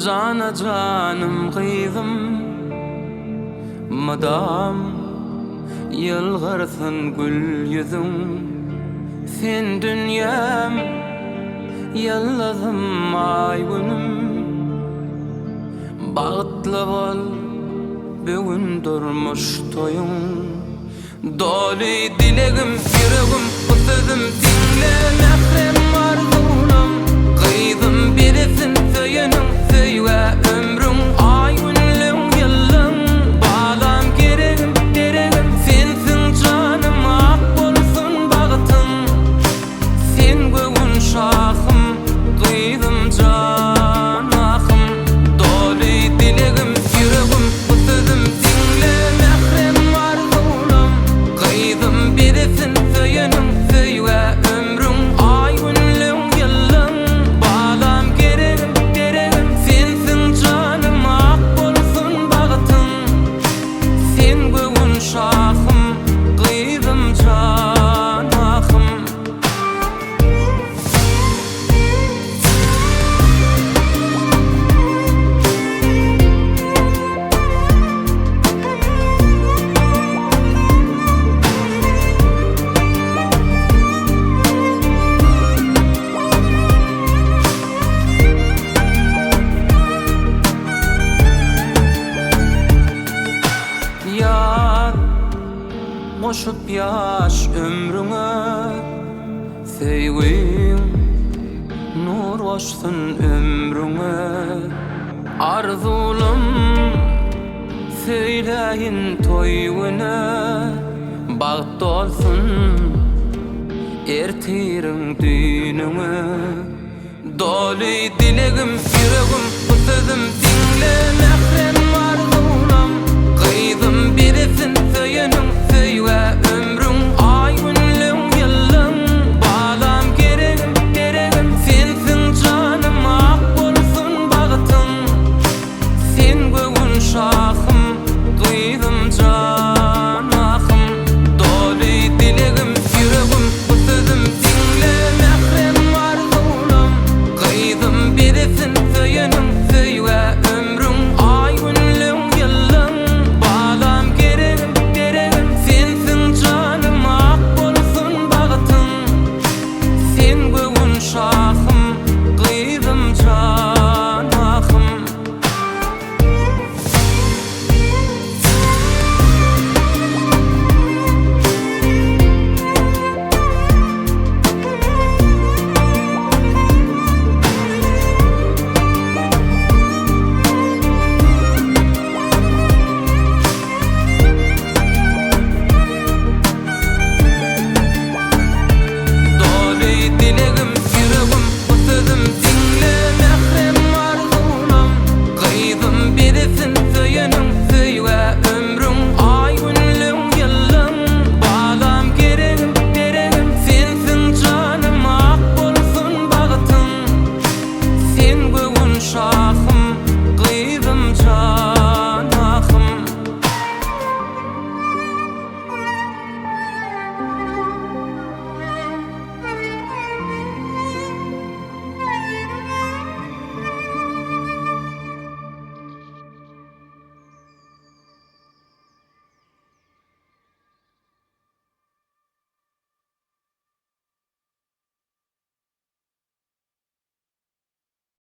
Cana canım kıydım madam yılgırsın gül yüzün sen dünyam yıldızım ay günüm bağıtlı bol bugün durmuş toyun doli dilegim yüreğim bu sözüm dinle mehrem arzunum kıydım birisin söyünüm söyle ömrüm ay günlüm yıllım bağlam gereğim dereğim sensin canım ak bolsun bağıtım sen göğün şahım kıydım can ahım doli dilegim yüreğim bu sözüm dinle mehrem arzunum kıydım birisin söyünüm söyle ömrüm ay günlüm yıllım bağlam gereğim dereğim sensin canım ak bolsun bağıtım sen göğün şahım kıydım can ahım Yar koşup yaş ömrüne sevgin nur koşsun ömrüne arzulum söyleyin toyuna bağıt olsun ertirin düğününe doli dilegim yüreğim bu sözüm dinle